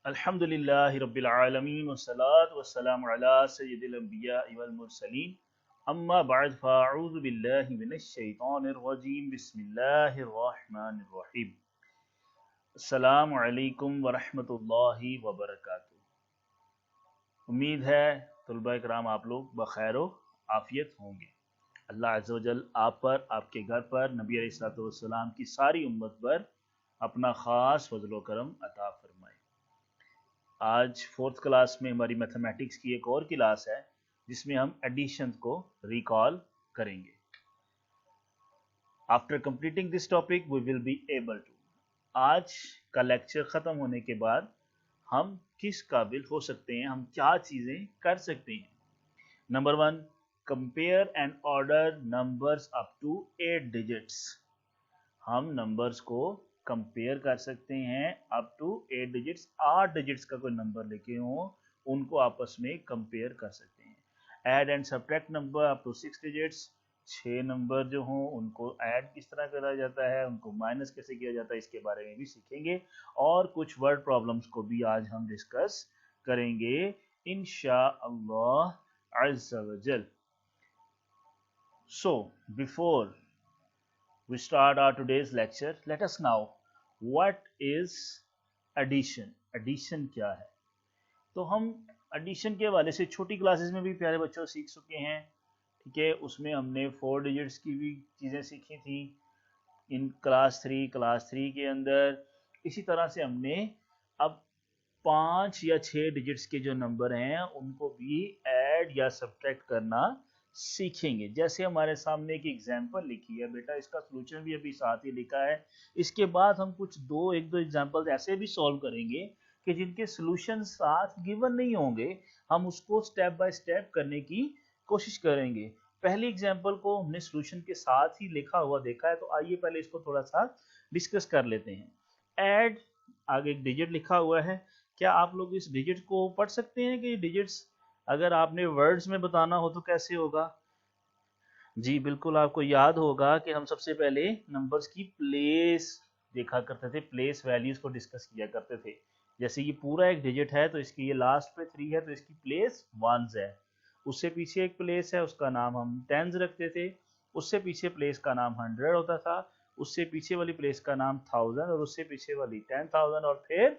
अल्हम्दुलिल्लाहि रब्बिल आलमीन वस्सलातु वस्सलामु अला सय्यिदिल अंबिया वल मुरसलीन अम्मा बअद फ़अऊज़ु बिल्लाहि मिनश शैतानिर रजीम बिस्मिल्लाहिर रहमानिर रहीम अस्सलामु अलैकुम व रहमतुल्लाहि व बरकातुहू। उम्मीद है तुलबा इकराम आप लोग बखैर आफियत होंगे। अल्लाह अज़्ज़ व जल आप पर, आपके घर पर, नबी अलैहिस्सलातु वस्सलाम की सारी उम्मत पर अपना ख़ास फज़ल व करम अता फरमाए। आज फोर्थ क्लास में हमारी मैथमेटिक्स की एक और क्लास है जिसमें हम एडिशन को रिकॉल करेंगे। After completing this topic we will be able to, आज का लेक्चर ख़त्म होने के बाद हम किस काबिल हो सकते हैं, हम क्या चीज़ें कर सकते हैं। Number 1, compare and order numbers up to 8 digits. हम नंबर्स को कंपेयर कर सकते हैं अप टू 8 डिजिट्स। 8 डिजिट्स का कोई नंबर लेके हो उनको आपस में कंपेयर कर सकते हैं। Add and subtract number up to 6 digits. 6 number जो हो उनको ऐड किस तरह करा जाता है, उनको माइनस कैसे किया जाता है, इसके बारे में भी सीखेंगे और कुछ वर्ड प्रॉब्लम्स को भी आज हम डिस्कस करेंगे इंशाअल्लाह अज़्ज़ व जल। So before we start our today's lecture, let us know what is addition। addition क्या है? तो हम addition के हवाले से छोटी क्लासेस में भी प्यारे बच्चों सीख चुके हैं, ठीक है। उसमें हमने 4 डिजिट्स की भी चीज़ें सीखी थी इन क्लास 3 के अंदर। इसी तरह से हमने अब 5 या 6 डिजिट्स के जो नंबर हैं उनको भी ऐड या सब्ट्रैक्ट करना सीखेंगे। जैसे हमारे सामने एक एग्जांपल लिखी है बेटा, इसका सलूशन भी अभी साथ ही लिखा है। इसके बाद हम कुछ एक दो एग्जांपल्स ऐसे भी सॉल्व करेंगे कि जिनके सलूशन साथ गिवन नहीं होंगे, हम उसको स्टेप बाय स्टेप करने की कोशिश करेंगे। पहली एग्जांपल को हमने सलूशन के साथ ही लिखा हुआ देखा है, तो आइए पहले इसको थोड़ा सा डिस्कस कर लेते हैं। ऐड, आगे एक डिजिट लिखा हुआ है। क्या आप लोग इस डिजिट को पढ़ सकते हैं कि डिजिट्स अगर आपने वर्ड्स में बताना हो तो कैसे होगा? जी बिल्कुल, आपको याद होगा कि हम सबसे पहले नंबर्स की प्लेस देखा करते थे, प्लेस वैल्यूज को डिस्कस किया करते थे। जैसे ये पूरा एक डिजिट है तो इसकी ये लास्ट पे 3 है तो इसकी प्लेस 1s है। उससे पीछे एक प्लेस है, उसका नाम हम 10s रखते थे। उससे पीछे प्लेस का नाम 100 होता था। उससे पीछे वाली प्लेस का नाम 1000 और उससे पीछे वाली 10,000 और फिर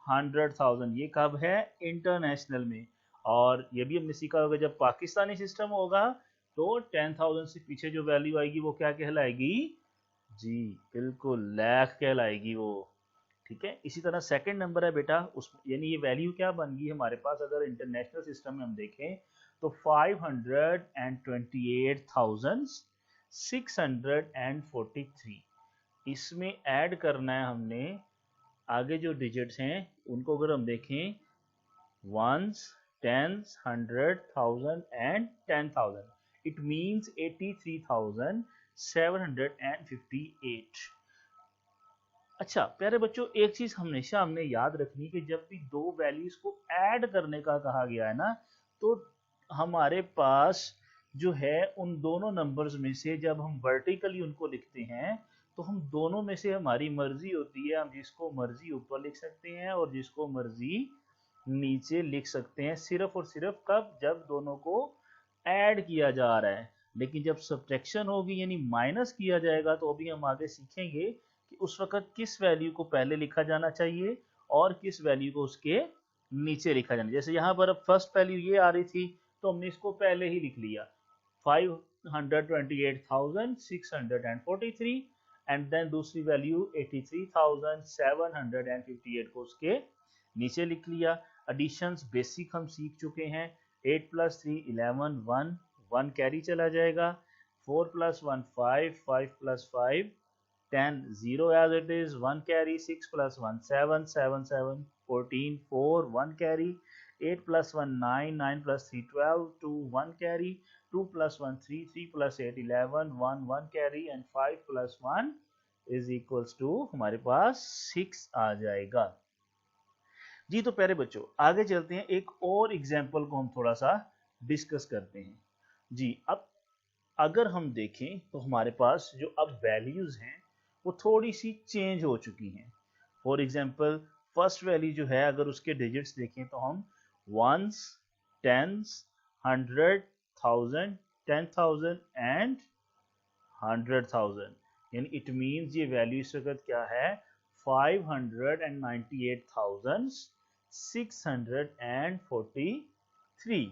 100,000। ये कब है? इंटरनेशनल में। और ये भी हमने सीखा होगा जब पाकिस्तानी सिस्टम होगा तो 10,000 से पीछे जो वैल्यू आएगी वो क्या कहलाएगी? जी बिल्कुल, लाख कहलाएगी वो, ठीक है। इसी तरह सेकंड नंबर है बेटा, उस यानी ये वैल्यू क्या बन गई हमारे पास अगर इंटरनेशनल सिस्टम में हम देखें तो 528,643। इसमें ऐड करना है हमने आगे जो डिजिट्स हैं उनको, अगर हम देखें 1s, 10s, 100, 1000 and 10,000, it means 83,758। अच्छा प्यारे बच्चों, एक चीज हमेशा हमने याद रखनी कि जब भी दो वैल्यूज को ऐड करने का कहा गया है ना, तो हमारे पास जो है उन दोनों नंबर्स में से जब हम वर्टिकली उनको लिखते हैं तो हम दोनों में से हमारी मर्जी होती है, हम जिसको मर्जी ऊपर लिख सकते हैं और जिसको मर्जी नीचे लिख सकते हैं, सिर्फ और सिर्फ कब? जब दोनों को ऐड किया जा रहा है। लेकिन जब सब्ट्रैक्शन होगी यानी माइनस किया जाएगा तो अभी हम आगे सीखेंगे कि उस वक्त किस वैल्यू को पहले लिखा जाना चाहिए और किस वैल्यू को उसके नीचे लिखा जाना। जैसे यहाँ पर अब फर्स्ट वैल्यू ये आ रही थी तो हमने इसको पहले ही लिख लिया 528,643 एंड देन दूसरी वैल्यू 83,758 को उसके नीचे लिख लिया। एडिशंस बेसिक हम सीख चुके हैं। 8 + 3 11, 1 कैरी चला जाएगा। 4 + 1 5, 5 + 5 10, 0 as it is, 1 carry। 6 + 1 7, 7 7 14, 4 1 carry। 8 + 1 9, 9 + 3 12, 2 1 carry। 2 + 1 3, 3 + 8 11, 1 1 carry and 5 + 1 is equals to हमारे पास 6 आ जाएगा। जी तो प्यारे बच्चों आगे चलते हैं, एक और एग्जाम्पल को हम थोड़ा सा डिस्कस करते हैं। जी अब अगर हम देखें तो हमारे पास जो अब वैल्यूज हैं वो थोड़ी सी चेंज हो चुकी हैं। फॉर एग्जाम्पल फर्स्ट वैल्यू जो है अगर उसके डिजिट्स देखें तो हम वंस, टेंस, 100, 1000, 10,000 एंड 100,000, यानी इट मींस ये वैल्यू इस वक्त क्या है 598,643।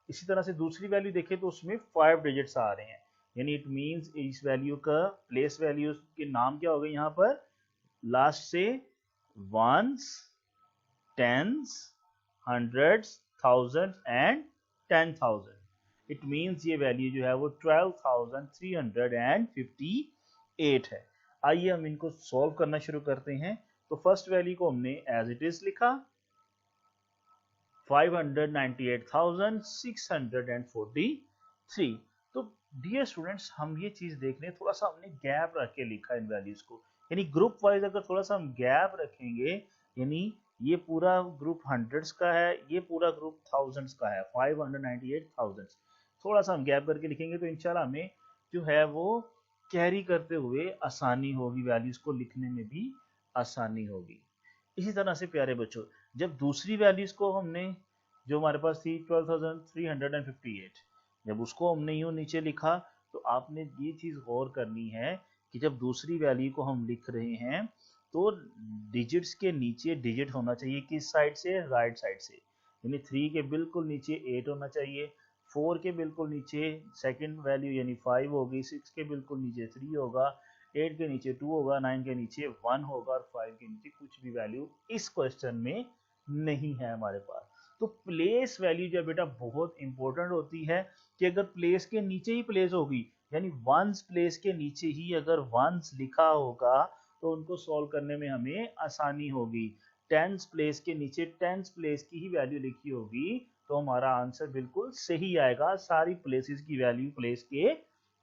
इसी तरह से दूसरी वैल्यू देखें तो उसमें 5 डिजिट्स आ रहे हैं, यानी इट मींस इस वैल्यू का प्लेस वैल्यू के नाम क्या हो गए यहाँ पर लास्ट से ones, tens, hundreds, thousand and 10,000। It means ये वैल्यू जो है वो 12,358 है। आइए हम इनको सॉल्व करना शुरू करते हैं। तो फर्स्ट वैल्यू को हमने एज इट इज लिखा 598,643। तो डियर स्टूडेंट्स हम ये चीज देख रहे हैं, थोड़ा सा हमने गैप रख के लिखा इन वैल्यूज को, यानी ग्रुप वाइज अगर थोड़ा सा हम गैप रखेंगे, यानी ये पूरा ग्रुप हंड्रेड्स का है, ये पूरा ग्रुप थाउजेंड्स का है, 598,000, थोड़ा सा हम गैप करके लिखेंगे तो इंशाल्लाह हमें जो है वो कैरी करते हुए आसानी होगी, वैल्यूज को लिखने में भी आसानी होगी। इसी तरह से प्यारे बच्चों जब दूसरी वैल्यूज को हमने जो हमारे पास थी 12,358, जब उसको हमने यूं नीचे लिखा तो आपने ये चीज गौर करनी है कि जब दूसरी वैल्यू को हम लिख रहे हैं तो डिजिट्स के नीचे डिजिट होना चाहिए किस साइड से, राइट साइड से, यानी 3 के बिल्कुल नीचे 8 होना चाहिए, 4 के बिल्कुल नीचे सेकंड वैल्यू यानी 5 होगी, 6 के बिल्कुल नीचे 3 होगा, 8 के नीचे 2 होगा, 9 के नीचे 1 होगा और 5 के नीचे कुछ भी वैल्यू इस क्वेश्चन में नहीं है हमारे पास। तो प्लेस वैल्यू जो बेटा बहुत इंपॉर्टेंट होती है कि अगर प्लेस के नीचे ही प्लेस होगी, यानी वंस प्लेस के नीचे ही अगर वंस लिखा होगा तो उनको सॉल्व करने में हमें आसानी होगी। टेंस प्लेस के नीचे टेंस प्लेस की ही वैल्यू लिखी होगी तो हमारा आंसर बिल्कुल सही आएगा, सारी प्लेसेस की वैल्यू प्लेस के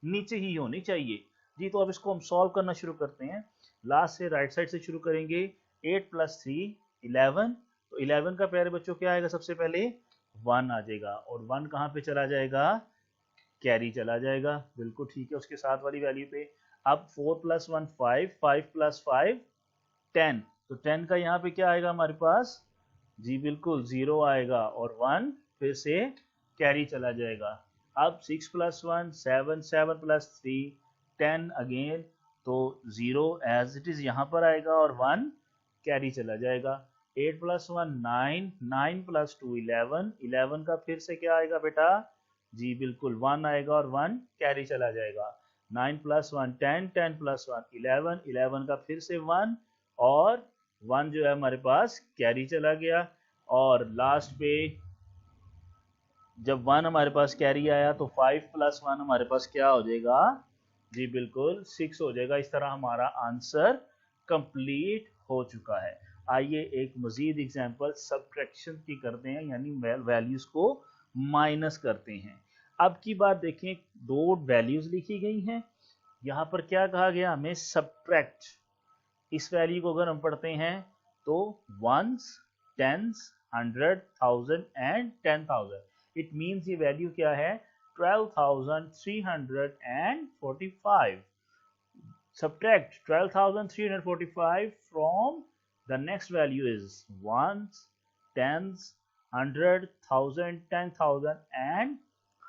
नीचे ही होनी चाहिए जी। तो अब इसको हम सॉल्व करना शुरू करते हैं, लास्ट से राइट साइड से शुरू करेंगे। 8 + 3 11, तो 11 का प्यारे बच्चों क्या आएगा, सबसे पहले 1 आ जाएगा और 1 कहाँ पे चला जाएगा, कैरी चला जाएगा, बिल्कुल ठीक है, उसके साथ वाली वैल्यू पे। अब 4 + 1 5, 5 + 5 10, तो 10 का यहाँ पे क्या आएगा हमारे पास जी, बिल्कुल 0 आएगा और 1 फिर से कैरी चला जाएगा। अब 6 + 1 7, 7 + 3 10 अगेन, तो 0 एज इट इज यहाँ पर आएगा और 1 कैरी चला जाएगा। 8 + 1 9, 9 + 2 11, 11 का फिर से क्या आएगा बेटा जी, बिल्कुल 1 आएगा और 1 कैरी चला जाएगा। 9 + 1 10, 10 + 1 11, 11 का फिर से 1 और 1 जो है हमारे पास कैरी चला गया और लास्ट पे जब 1 हमारे पास कैरी आया तो 5 + 1 हमारे पास क्या हो जाएगा जी, बिल्कुल 6 हो जाएगा। इस तरह हमारा आंसर कंप्लीट हो चुका है। आइए एक मजीद एग्जांपल सब्ट्रैक्शन की करते हैं, यानी वैल्यूज को माइनस करते हैं। अब की बात देखें, दो वैल्यूज लिखी गई हैं, यहाँ पर क्या कहा गया हमें सब्ट्रैक्ट। इस वैल्यू को अगर हम पढ़ते हैं तो ones, tens, 100, 1000 and 10,000, it means ये वैल्यू क्या है 12,345। subtract 12,345 from the next value is ones, tens, 100, 1000, 10,000 and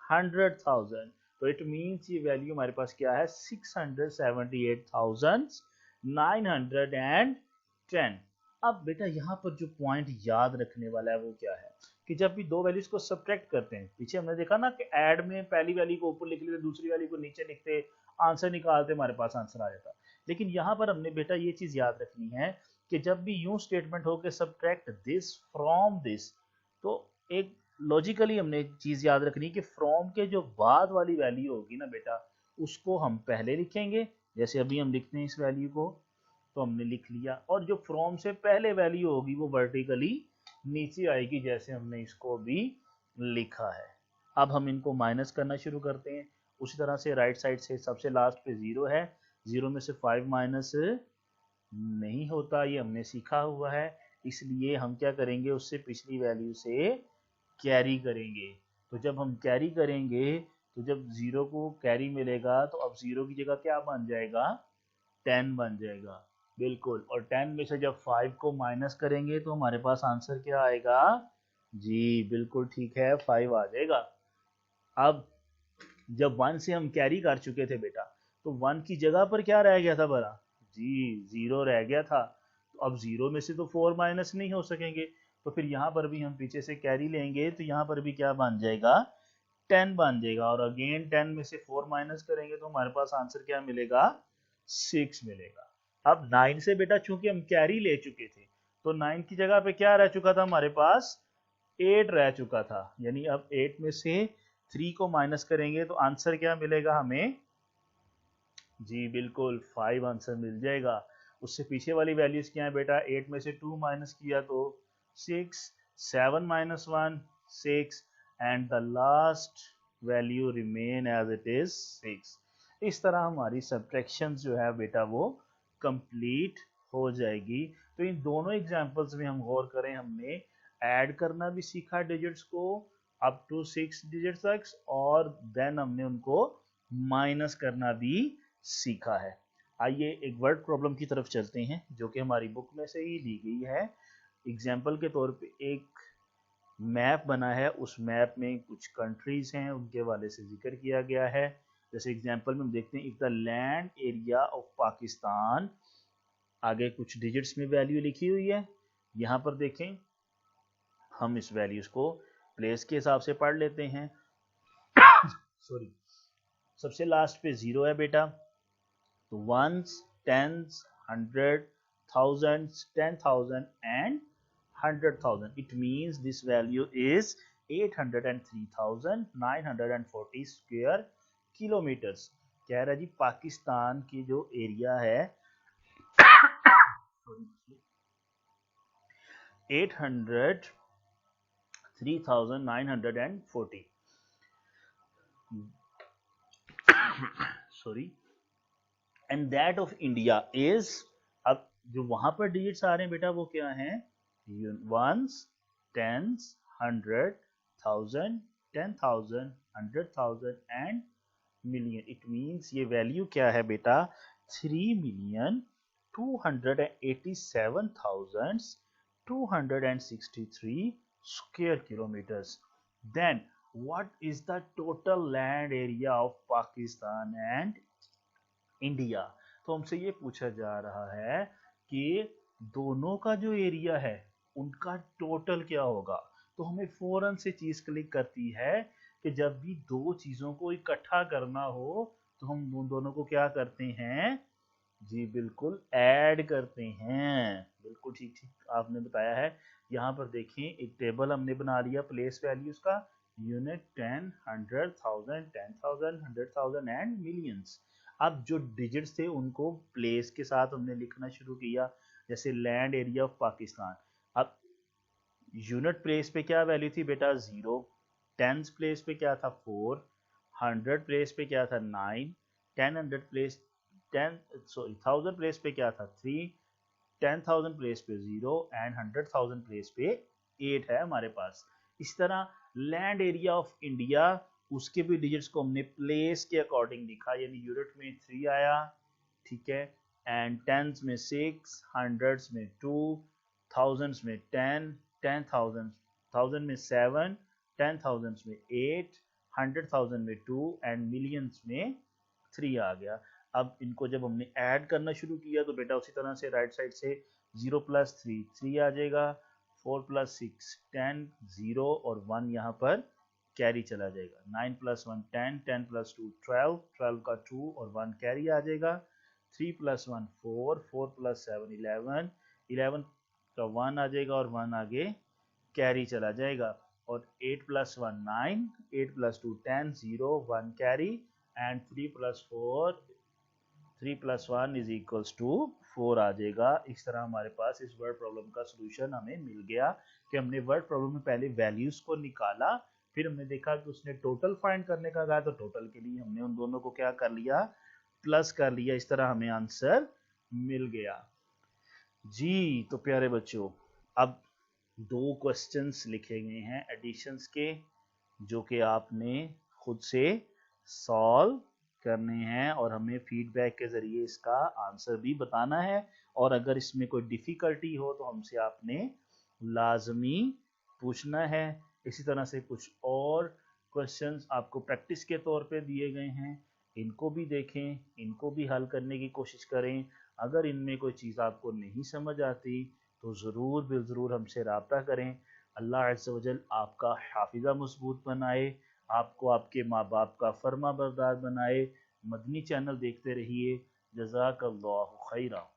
100,000। तो इट मीन्स ये वैल्यू हमारे पास क्या है 678,910। अब बेटा यहाँ पर जो पॉइंट याद रखने वाला है वो क्या है कि जब भी दो वैल्यूज को सब्ट्रैक्ट करते हैं, पीछे हमने देखा ना कि ऐड में पहली वैल्यू को ऊपर लिख लेते, दूसरी वैल्यू को नीचे लिखते, आंसर निकालते, हमारे पास आंसर आ जाता। लेकिन यहाँ पर हमने बेटा ये चीज याद रखनी है कि जब भी यूं स्टेटमेंट हो के सब्ट्रैक्ट दिस फ्रॉम दिस, तो एक लॉजिकली हमने चीज याद रखनी कि फ्रॉम के जो बाद वाली वैल्यू होगी ना बेटा उसको हम पहले लिखेंगे, जैसे अभी हम लिखते हैं इस वैल्यू को तो हमने लिख लिया, और जो फ्रॉम से पहले वैल्यू होगी वो वर्टिकली नीचे आएगी जैसे हमने इसको भी लिखा है। अब हम इनको माइनस करना शुरू करते हैं, उसी तरह से राइट साइड से सबसे लास्ट पे 0 है, 0 में से 5 माइनस नहीं होता, ये हमने सीखा हुआ है, इसलिए हम क्या करेंगे उससे पिछली वैल्यू से कैरी करेंगे। तो जब हम कैरी करेंगे तो जब 0 को कैरी मिलेगा तो अब 0 की जगह क्या बन जाएगा 10 बन जाएगा, बिल्कुल, और 10 में से जब 5 को माइनस करेंगे तो हमारे पास आंसर क्या आएगा? जी बिल्कुल ठीक है, 5 आ जाएगा। अब जब 1 से हम कैरी कर चुके थे बेटा, तो 1 की जगह पर क्या रह गया था बड़ा? जी 0 रह गया था। तो अब 0 में से तो 4 माइनस नहीं हो सकेंगे, तो फिर यहाँ पर भी हम पीछे से कैरी लेंगे तो यहाँ पर भी क्या बन जाएगा? 10 बन जाएगा। और अगेन 10 में से 4 माइनस करेंगे तो हमारे पास आंसर क्या मिलेगा? 6 मिलेगा। अब 9 से बेटा चूंकि हम कैरी ले चुके थे, तो 9 की जगह पे क्या रह चुका था हमारे पास? 8 रह चुका था। यानी अब 8 में से 3 को माइनस करेंगे तो आंसर क्या मिलेगा हमें? जी बिल्कुल 5 आंसर मिल जाएगा। उससे पीछे वाली वैल्यूज क्या है बेटा? 8 में से 2 माइनस किया तो 6, 7 minus 1 6, and the last value remain as it is 6। इस तरह हमारी सब्ट्रैक्शन जो है बेटा वो कंप्लीट हो जाएगी। तो इन दोनों एग्जांपल्स में हम गौर करें, हमने ऐड करना भी सीखा डिजिट्स को अप टू 6 डिजिट्स तक, और देन हमने उनको माइनस करना भी सीखा है। आइए एक वर्ड प्रॉब्लम की तरफ चलते हैं जो कि हमारी बुक में से ही दी गई है। एग्जाम्पल के तौर पे एक मैप बना है, उस मैप में कुछ कंट्रीज हैं, उनके हवाले से जिक्र किया गया है। जैसे एग्जाम्पल में हम देखते हैं, if the land area of Pakistan, आगे कुछ डिजिट्स में वैल्यू लिखी हुई है। यहाँ पर देखें, हम इस वैल्यूज को प्लेस के हिसाब से पढ़ लेते हैं। सॉरी, सबसे लास्ट पे 0 है बेटा, तो ones, tens, 100, thousands, 10,000 and 100,000. It means this value is 803,940 square kilometres. कह रहा जी पाकिस्तान की जो एरिया है 803,940, sorry, and that of India is, अब जो वहां पर डिजिट्स आ रहे हैं बेटा वो क्या है? Ones, tens, 100, 1000, 10,000, 100,000 and million. It means ये वैल्यू क्या है बेटा? 3,287,263 square kilometres. Then what is the total land area of Pakistan and India? तो हमसे ये पूछा जा रहा है कि दोनों का जो एरिया है उनका टोटल क्या होगा। तो हमें फौरन से चीज क्लिक करती है कि जब भी दो चीजों को इकट्ठा करना हो तो हम उन दोनों को क्या करते हैं? जी बिल्कुल ऐड करते हैं। बिल्कुल ठीक ठीक आपने बताया है। यहाँ पर देखें, एक टेबल हमने बना लिया प्लेस वैल्यूज का, यूनिट, 10, 100, 1000, 10,000, 100,000 एंड मिलियंस। अब जो डिजिट्स थे उनको प्लेस के साथ हमने लिखना शुरू किया, जैसे लैंड एरिया ऑफ पाकिस्तान। अब यूनिट प्लेस पे क्या वैल्यू थी बेटा? 0। टेंस प्लेस पे क्या था? 4। 100 प्लेस पे क्या था? 9। 1000 प्लेस 1000 प्लेस पे क्या था? 3। 10,000 प्लेस पे 0 एंड 100,000 प्लेस पे 8 है हमारे पास। इस तरह लैंड एरिया ऑफ इंडिया, उसके भी डिजिट्स को हमने प्लेस के अकॉर्डिंग लिखा, यानी यूनिट में 3 आया, ठीक है, एंड टेंस में 6, हंड्रेड्स में 2, थाउजेंड्स में 10, 10,000 में 7, 10,000 में 8, 100,000 में 2 एंड मिलियंस में 3 आ गया। अब इनको जब हमने ऐड करना शुरू किया तो बेटा उसी तरह से राइट साइड से 0 प्लस 3 3 आ जाएगा, 4 प्लस 6 10, 0 और 1 यहाँ पर कैरी चला जाएगा, 9 प्लस 1 10, 10 प्लस 2 12, 12 का 2 और 1 कैरी आ जाएगा, 3 प्लस 1 4, 4 प्लस 7 11, 11 का 1 आ जाएगा और 1 आगे कैरी चला जाएगा, और 8 plus 1 9, 8 plus 2 10, 0 1 carry and 3 plus 4 3 plus 1 is equals to 4 आ जाएगा। इस तरह हमारे पास इस वर्ड प्रॉब्लम का सलूशन हमें मिल गया कि हमने वर्ड प्रॉब्लम में पहले वैल्यूज को निकाला, फिर हमने देखा कि उसने टोटल फाइंड करने का कहा, तो टोटल के लिए हमने उन दोनों को क्या कर लिया? प्लस कर लिया। इस तरह हमें आंसर मिल गया जी। तो प्यारे बच्चों, अब 2 क्वेश्चंस लिखे गए हैं एडिशंस के, जो कि आपने खुद से सॉल्व करने हैं और हमें फीडबैक के जरिए इसका आंसर भी बताना है, और अगर इसमें कोई डिफ़िकल्टी हो तो हमसे आपने लाजमी पूछना है। इसी तरह से कुछ और क्वेश्चंस आपको प्रैक्टिस के तौर पे दिए गए हैं, इनको भी देखें, इनको भी हल करने की कोशिश करें। अगर इनमें कोई चीज़ आपको नहीं समझ आती तो ज़रूर बिलज़रूर हमसे रब्ता करें। अल्लाह अज़्ज़ वजल आपका हाफिज़ा मजबूत बनाए, आपको आपके माँ बाप का फर्मा बरदार बनाए। मदनी चैनल देखते रहिए। जज़ाकल्लाहु खैरा।